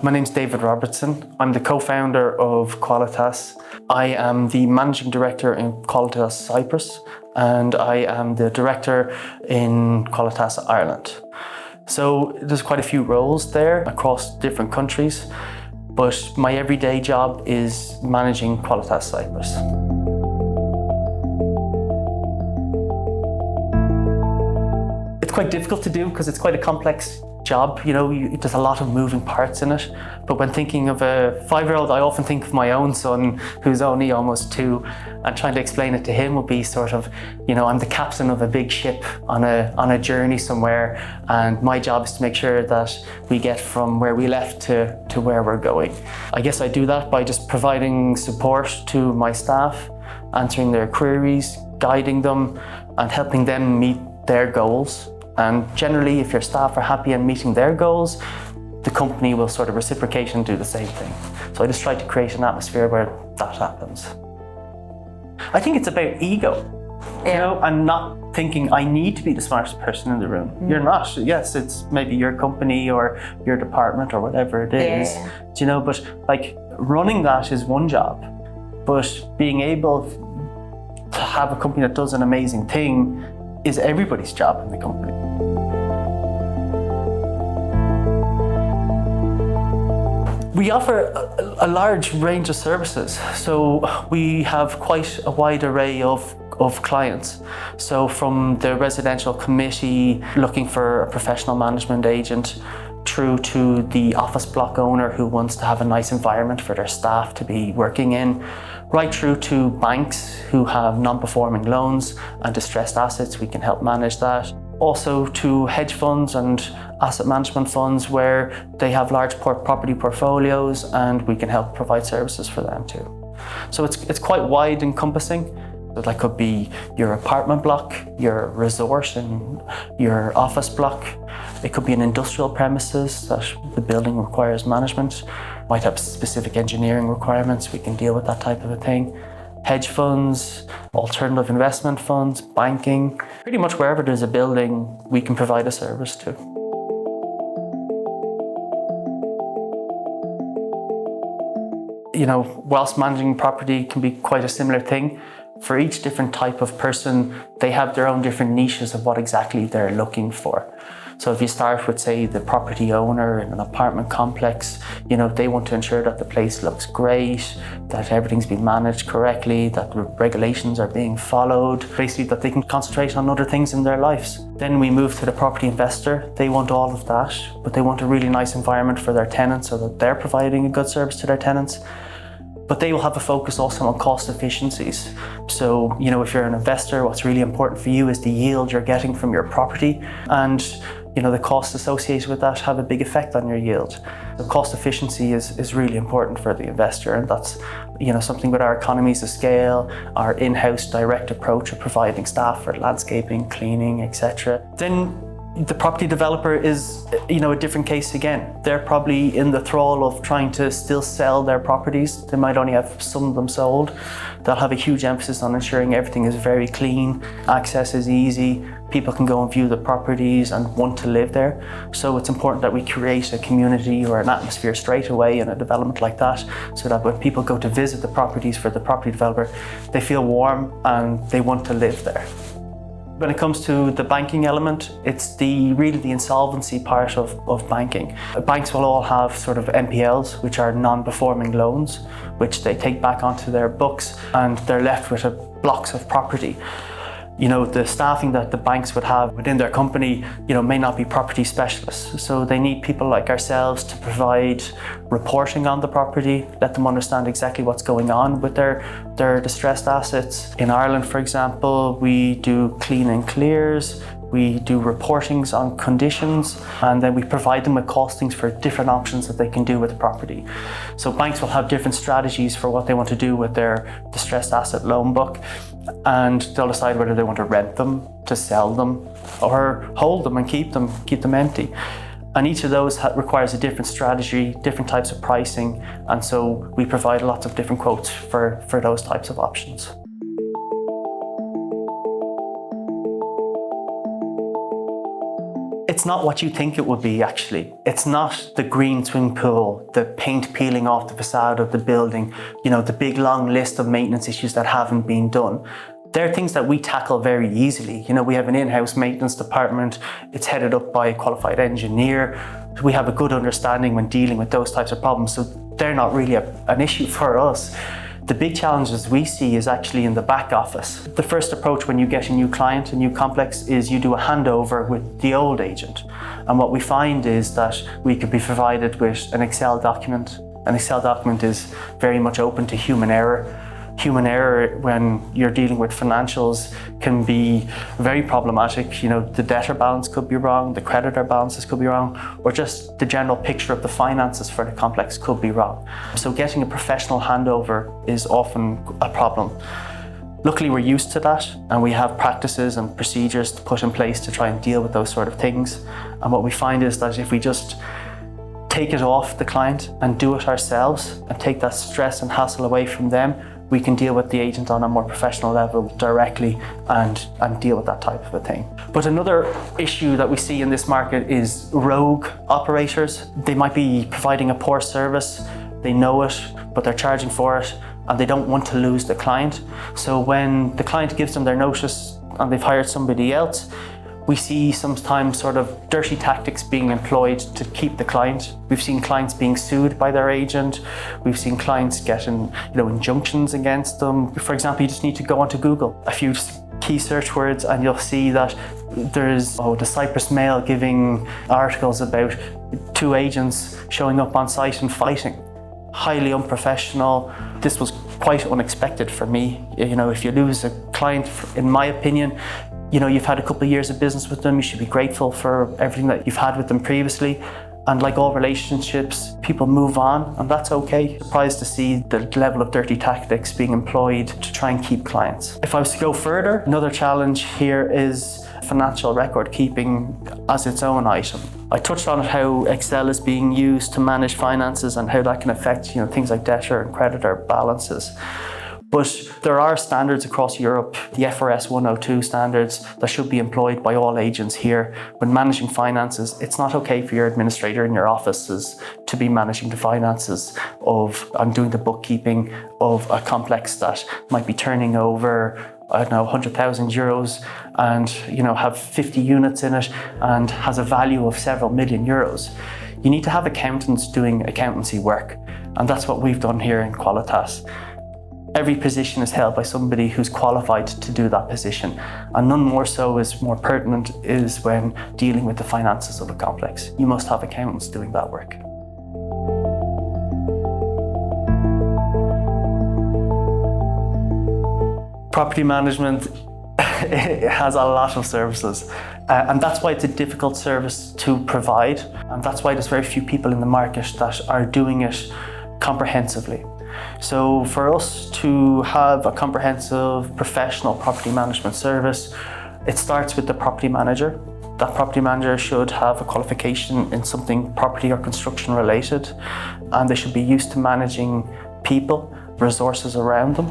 My name's David Robertson. I'm the co-founder of Qualitas. I am the managing director in Qualitas Cyprus, and I am the director in Qualitas Ireland. So there's quite a few roles there across different countries, but my everyday job is managing Qualitas Cyprus. It's quite difficult to do because it's quite a complex job, there's a lot of moving parts in it. But when thinking of a 5-year-old, I often think of my own son, who's only almost 2, and trying to explain it to him would be sort of, I'm the captain of a big ship on a journey somewhere, and my job is to make sure that we get from where we left to where we're going. I guess I do that by just providing support to my staff, answering their queries, guiding them, and helping them meet their goals. And generally, if your staff are happy and meeting their goals, the company will sort of reciprocate and do the same thing. So I just try to create an atmosphere where that happens. I think it's about ego, and not thinking I need to be the smartest person in the room. You're not. Yes, it's maybe your company or your department or whatever it is, but like running that is one job, but being able to have a company that does an amazing thing is everybody's job in the company. We offer a large range of services. So we have quite a wide array of clients. So from the residential committee looking for a professional management agent, through to the office block owner who wants to have a nice environment for their staff to be working in, right through to banks who have non-performing loans and distressed assets. We can help manage that. Also to hedge funds and asset management funds where they have large property portfolios, and we can help provide services for them too. So it's quite wide encompassing. That could be your apartment block, your resort and your office block. It could be an industrial premises that the building requires management. Might have specific engineering requirements. We can deal with that type of a thing. Hedge funds, alternative investment funds, banking. Pretty much wherever there's a building, we can provide a service to. Whilst managing property can be quite a similar thing, for each different type of person, they have their own different niches of what exactly they're looking for. So if you start with, say, the property owner in an apartment complex, they want to ensure that the place looks great, that everything's being managed correctly, that the regulations are being followed, basically that they can concentrate on other things in their lives. Then we move to the property investor. They want all of that, but they want a really nice environment for their tenants so that they're providing a good service to their tenants. But they will have a focus also on cost efficiencies. So, if you're an investor, what's really important for you is the yield you're getting from your property. And, the costs associated with that have a big effect on your yield. The cost efficiency is really important for the investor. And that's, something with our economies of scale, our in-house direct approach of providing staff for landscaping, cleaning, etc. Then the property developer is, a different case again. They're probably in the thrall of trying to still sell their properties. They might only have some of them sold. They'll have a huge emphasis on ensuring everything is very clean, access is easy, people can go and view the properties and want to live there. So it's important that we create a community or an atmosphere straight away in a development like that, so that when people go to visit the properties for the property developer, they feel warm and they want to live there. When it comes to the banking element, it's really the insolvency part of banking. Banks will all have sort of NPLs, which are non-performing loans, which they take back onto their books, and they're left with blocks of property. The staffing that the banks would have within their company, may not be property specialists. So they need people like ourselves to provide reporting on the property, let them understand exactly what's going on with their distressed assets. In Ireland, for example, we do clean and clears. We do reportings on conditions, and then we provide them with costings for different options that they can do with the property. So banks will have different strategies for what they want to do with their distressed asset loan book, and they'll decide whether they want to rent them, to sell them, or hold them and keep them empty. And each of those requires a different strategy, different types of pricing, and so we provide lots of different quotes for those types of options. It's not what you think it would be, actually. It's not the green swimming pool, the paint peeling off the facade of the building, the big long list of maintenance issues that haven't been done. They're things that we tackle very easily. We have an in-house maintenance department. It's headed up by a qualified engineer. We have a good understanding when dealing with those types of problems, so they're not really an issue for us. The big challenges we see is actually in the back office. The first approach when you get a new client, a new complex, is you do a handover with the old agent. And what we find is that we could be provided with an Excel document. An Excel document is very much open to human error. Human error when you're dealing with financials can be very problematic. The debtor balance could be wrong, the creditor balances could be wrong, or just the general picture of the finances for the complex could be wrong. So getting a professional handover is often a problem. Luckily, we're used to that, and we have practices and procedures to put in place to try and deal with those sort of things. And what we find is that if we just take it off the client and do it ourselves and take that stress and hassle away from them, we can deal with the agent on a more professional level directly and deal with that type of a thing. But another issue that we see in this market is rogue operators. They might be providing a poor service, they know it, but they're charging for it, and they don't want to lose the client. So when the client gives them their notice and they've hired somebody else, we see sometimes sort of dirty tactics being employed to keep the client. We've seen clients being sued by their agent. We've seen clients getting, injunctions against them. For example, you just need to go onto Google, a few key search words, and you'll see that there's the Cyprus Mail giving articles about 2 agents showing up on site and fighting. Highly unprofessional. This was quite unexpected for me. If you lose a client, in my opinion, you've had a couple of years of business with them, you should be grateful for everything that you've had with them previously. And like all relationships, people move on, and that's okay. Surprised to see the level of dirty tactics being employed to try and keep clients. If I was to go further, another challenge here is financial record keeping as its own item. I touched on how Excel is being used to manage finances and how that can affect things like debtor and creditor balances. But there are standards across Europe, the FRS 102 standards, that should be employed by all agents here. When managing finances, it's not okay for your administrator in your offices to be managing the finances and doing the bookkeeping of a complex that might be turning over, 100,000 euros and, have 50 units in it and has a value of several million euros. You need to have accountants doing accountancy work. And that's what we've done here in Qualitas. Every position is held by somebody who's qualified to do that position, and none more pertinent is when dealing with the finances of a complex. You must have accountants doing that work. Property management has a lot of services, and that's why it's a difficult service to provide, and that's why there's very few people in the market that are doing it comprehensively. So for us to have a comprehensive professional property management service, it starts with the property manager. That property manager should have a qualification in something property or construction related, and they should be used to managing people, resources around them,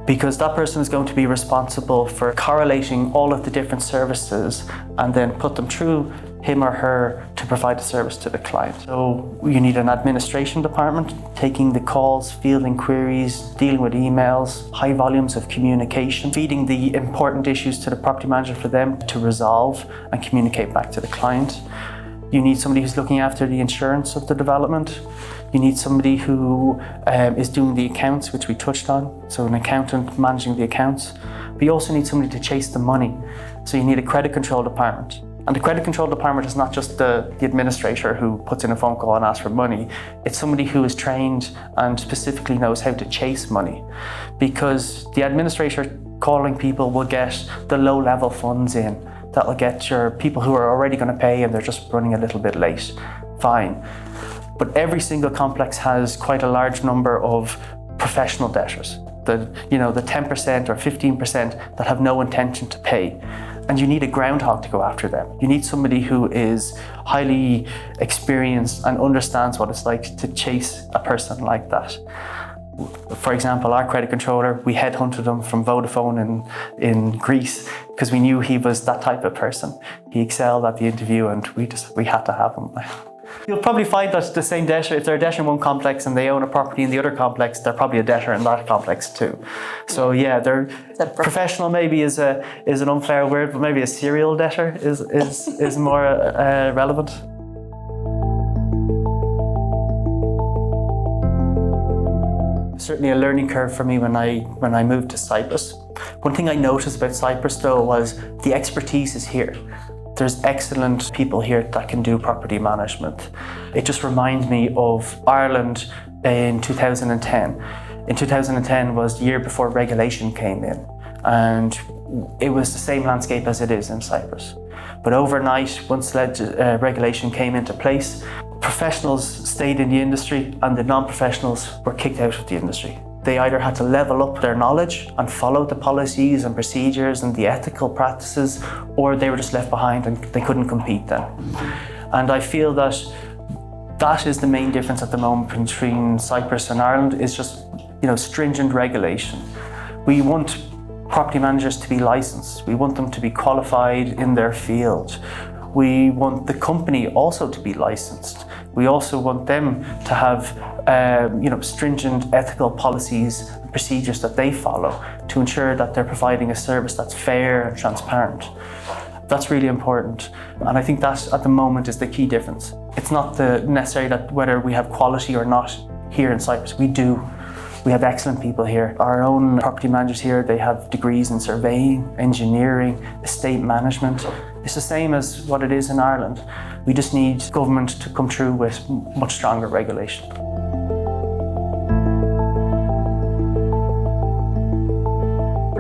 because that person is going to be responsible for correlating all of the different services and then put them through him or her to provide a service to the client. So you need an administration department, taking the calls, fielding queries, dealing with emails, high volumes of communication, feeding the important issues to the property manager for them to resolve and communicate back to the client. You need somebody who's looking after the insurance of the development. You need somebody who is doing the accounts, which we touched on. So an accountant managing the accounts. But you also need somebody to chase the money. So you need a credit control department. And the credit control department is not just the administrator who puts in a phone call and asks for money. It's somebody who is trained and specifically knows how to chase money. Because the administrator calling people will get the low-level funds in. That'll get your people who are already going to pay and they're just running a little bit late. Fine. But every single complex has quite a large number of professional debtors. The 10% or 15% that have no intention to pay. And you need a groundhog to go after them. You need somebody who is highly experienced and understands what it's like to chase a person like that. For example, our credit controller, we headhunted him from Vodafone in Greece because we knew he was that type of person. He excelled at the interview and we had to have him. You'll probably find that the same debtor, if they're a debtor in one complex and they own a property in the other complex, they're probably a debtor in that complex too. So yeah, they're professional maybe is an unfair word, but maybe a serial debtor is more relevant. Certainly a learning curve for me when I moved to Cyprus. One thing I noticed about Cyprus though was the expertise is here. There's excellent people here that can do property management. It just reminds me of Ireland in 2010. In 2010 was the year before regulation came in, and it was the same landscape as it is in Cyprus. But overnight, once regulation came into place, professionals stayed in the industry and the non-professionals were kicked out of the industry. They either had to level up their knowledge and follow the policies and procedures and the ethical practices, or they were just left behind and they couldn't compete then. And I feel that is the main difference at the moment between Cyprus and Ireland, is just, stringent regulation. We want property managers to be licensed. We want them to be qualified in their field. We want the company also to be licensed. We also want them to have stringent ethical policies and procedures that they follow to ensure that they're providing a service that's fair and transparent. That's really important. And I think that at the moment is the key difference. It's not necessarily that whether we have quality or not here in Cyprus. We do. We have excellent people here. Our own property managers here, they have degrees in surveying, engineering, estate management. It's the same as what it is in Ireland. We just need government to come through with much stronger regulation.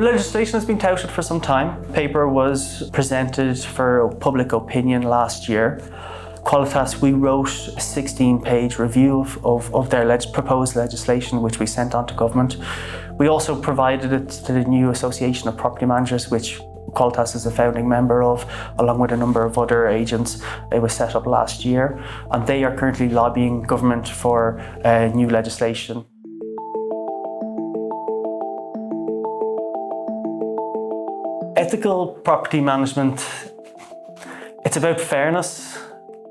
Legislation has been touted for some time. Paper was presented for public opinion last year. Qualitas, we wrote a 16-page review of their proposed legislation, which we sent on to government. We also provided it to the new Association of Property Managers, which Qualitas is a founding member of, along with a number of other agents. It was set up last year, and they are currently lobbying government for new legislation. Ethical property management, it's about fairness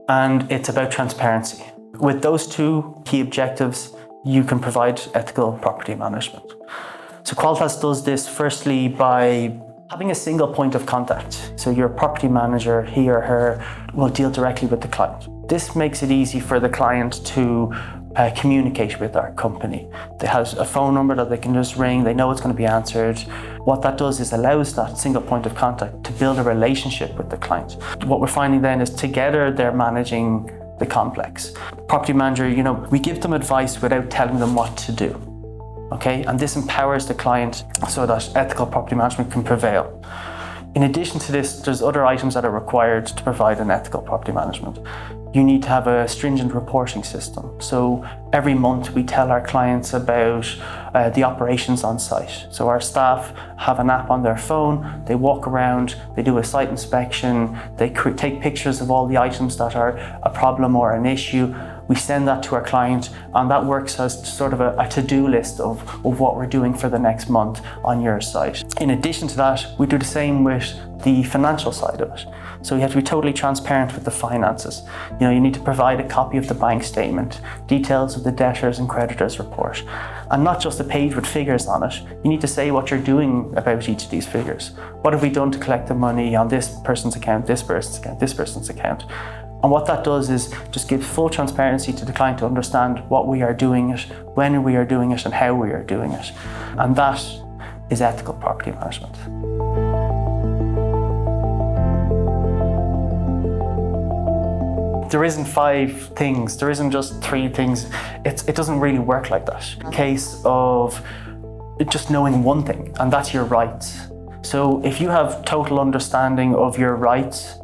and it's about transparency. With those two key objectives, you can provide ethical property management. So Qualitas does this firstly by having a single point of contact. So your property manager, he or her, will deal directly with the client. This makes it easy for the client to communicate with our company. They have a phone number that they can just ring, they know it's going to be answered. What that does is allows that single point of contact to build a relationship with the client. What we're finding then is together they're managing the complex. Property manager, we give them advice without telling them what to do. Okay, and this empowers the client so that ethical property management can prevail. In addition to this, there's other items that are required to provide an ethical property management. You need to have a stringent reporting system. So every month we tell our clients about the operations on site. So our staff have an app on their phone, they walk around, they do a site inspection, they take pictures of all the items that are a problem or an issue. We send that to our client, and that works as sort of a to-do list of what we're doing for the next month on your site. In addition to that, we do the same with the financial side of it. So you have to be totally transparent with the finances. You need to provide a copy of the bank statement, details of the debtors and creditors report, and not just a page with figures on it. You need to say what you're doing about each of these figures. What have we done to collect the money on this person's account, this person's account, this person's account? And what that does is just give full transparency to the client to understand what we are doing it, when we are doing it, and how we are doing it. And that is ethical property management. There isn't 5 things, there isn't just 3 things. It doesn't really work like that. A case of just knowing one thing, and that's your rights. So if you have total understanding of your rights,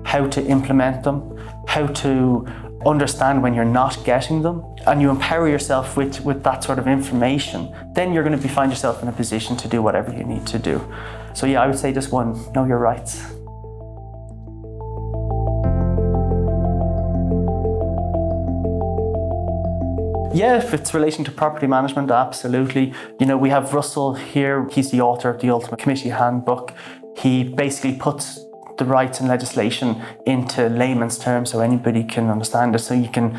how to implement them, how to understand when you're not getting them, and you empower yourself with that sort of information, then you're going to find yourself in a position to do whatever you need to do. So yeah, I would say just one, know your rights. Yeah, if it's relation to property management, absolutely. We have Russell here. He's the author of the Ultimate Committee Handbook. He basically puts the rights and legislation into layman's terms so anybody can understand it. So you can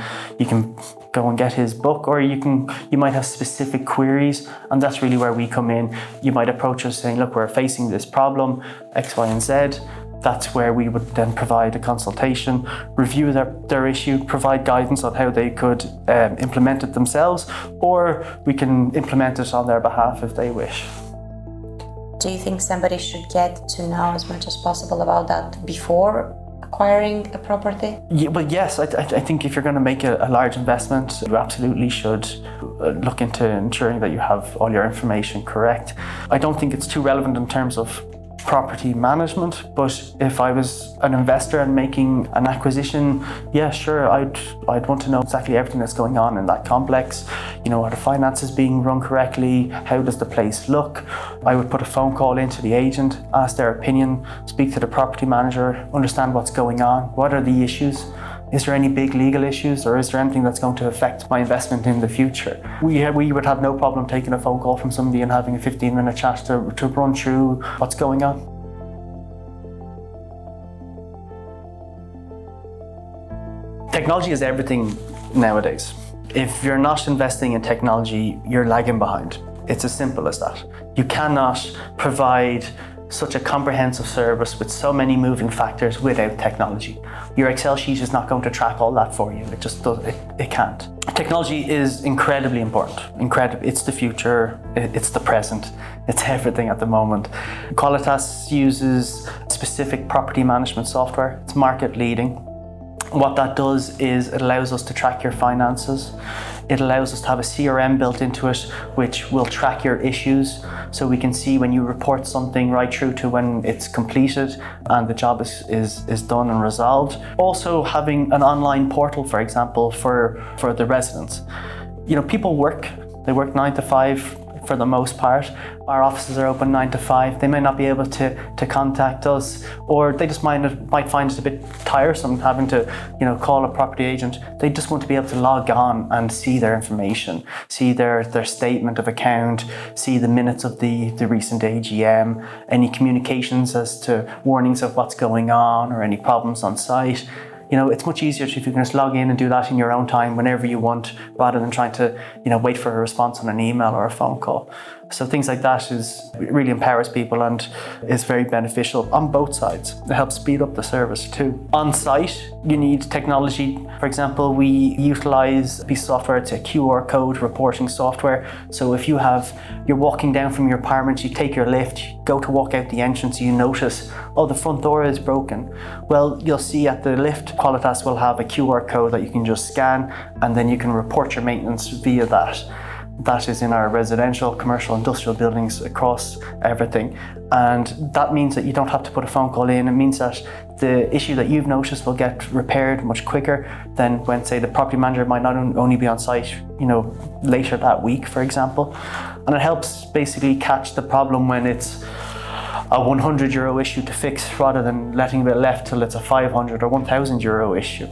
go and get his book, or you might have specific queries, and that's really where we come in. You might approach us saying, look, we're facing this problem, X, Y, and Z. That's where we would then provide a consultation, review their issue, provide guidance on how they could implement it themselves, or we can implement it on their behalf if they wish. Do you think somebody should get to know as much as possible about that before acquiring a property? Yeah, well, yes, I think if you're going to make a large investment, you absolutely should look into ensuring that you have all your information correct. I don't think it's too relevant in terms of property management, but if I was an investor and making an acquisition, yeah, sure, I'd want to know exactly everything that's going on in that complex. Are the finances being run correctly? How does the place look? I would put a phone call into the agent, ask their opinion, speak to the property manager, understand what's going on, what are the issues? Is there any big legal issues, or is there anything that's going to affect my investment in the future? We would have no problem taking a phone call from somebody and having a 15-minute chat to run through what's going on. Technology is everything nowadays. If you're not investing in technology, you're lagging behind. It's as simple as that. You cannot provide such a comprehensive service with so many moving factors without technology. Your Excel sheet is not going to track all that for you. It just does. It can't. Technology is incredibly important. It's the future. It's the present. It's everything at the moment. Qualitas uses specific property management software. It's market leading. What that does is it allows us to track your finances. It allows us to have a CRM built into it, which will track your issues, so we can see when you report something right through to when it's completed and the job is done and resolved. Also, having an online portal, for example, for the residents. People work. They work 9 to 5 for the most part. Our offices are open 9 to 5. They may not be able to contact us, or they just might find it a bit tiresome having to call a property agent. They just want to be able to log on and see their information, see their statement of account, see the minutes of the recent AGM, any communications as to warnings of what's going on or any problems on site. It's much easier if you can just log in and do that in your own time whenever you want, rather than trying to, wait for a response on an email or a phone call. So things like that really empowers people and is very beneficial on both sides. It helps speed up the service too. On site, you need technology. For example, we utilize a piece of software. It's a QR code reporting software. So if you're walking down from your apartment, you take your lift, you go to walk out the entrance, you notice, oh, the front door is broken. Well, you'll see at the lift, Qualitas will have a QR code that you can just scan, and then you can report your maintenance via that. That is in our residential, commercial, industrial buildings across everything. And that means that you don't have to put a phone call in. It means that the issue that you've noticed will get repaired much quicker than when, say, the property manager might not only be on site, later that week, for example. And it helps basically catch the problem when it's a €100 issue to fix, rather than letting it left till it's a 500 or €1,000 issue.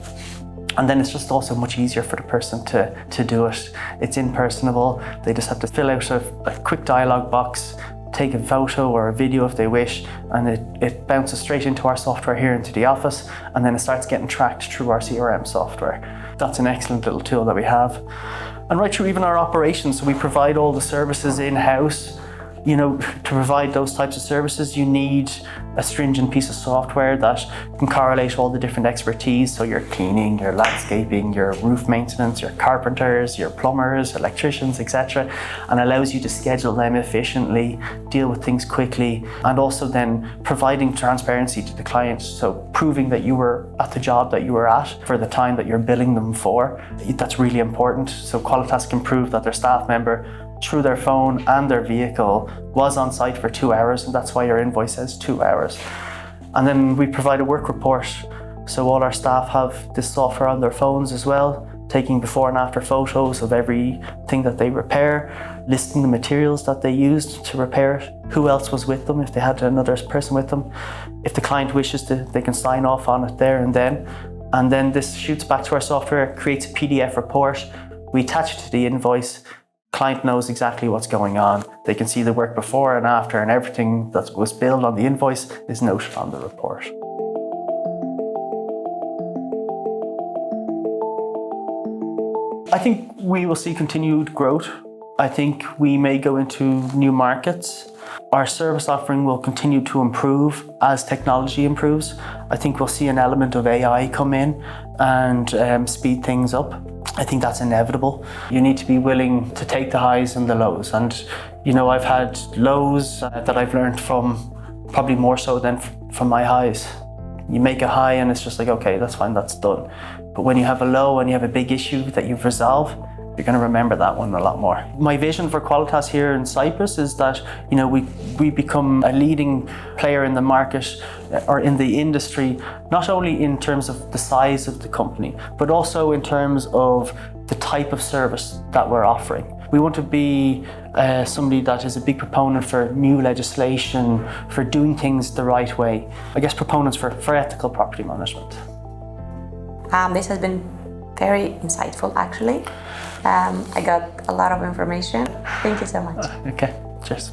And then it's just also much easier for the person to do it. It's impersonable. They just have to fill out a quick dialogue box, take a photo or a video if they wish, and it bounces straight into our software here into the office, and then it starts getting tracked through our CRM software. That's an excellent little tool that we have. And right through even our operations, so we provide all the services in-house. To provide those types of services, you need a stringent piece of software that can correlate all the different expertise. So your cleaning, your landscaping, your roof maintenance, your carpenters, your plumbers, electricians, etc. And allows you to schedule them efficiently, deal with things quickly, and also then providing transparency to the client. So proving that you were at the job that you were at for the time that you're billing them for. That's really important. So Qualitas can prove that their staff member, through their phone and their vehicle, was on site for 2 hours, and that's why your invoice says 2 hours. And then we provide a work report. So all our staff have this software on their phones as well, taking before and after photos of everything that they repair, listing the materials that they used to repair it, who else was with them if they had another person with them. If the client wishes to, they can sign off on it there and then. And then this shoots back to our software, creates a PDF report, We attach it to the invoice. Client knows exactly what's going on. They can see the work before and after, and everything that was billed on the invoice is noted on the report. I think we will see continued growth. I think we may go into new markets. Our service offering will continue to improve as technology improves. I think we'll see an element of AI come in and speed things up. I think that's inevitable. You need to be willing to take the highs and the lows. And, I've had lows that I've learned from, probably more so than from my highs. You make a high and it's just like, okay, that's fine, that's done. But when you have a low and you have a big issue that you've resolved, you're going to remember that one a lot more. My vision for Qualitas here in Cyprus is that, we become a leading player in the market or in the industry, not only in terms of the size of the company, but also in terms of the type of service that we're offering. We want to be somebody that is a big proponent for new legislation, for doing things the right way. I guess proponents for ethical property management. This has been very insightful, actually. I got a lot of information. Thank you so much. Okay, cheers.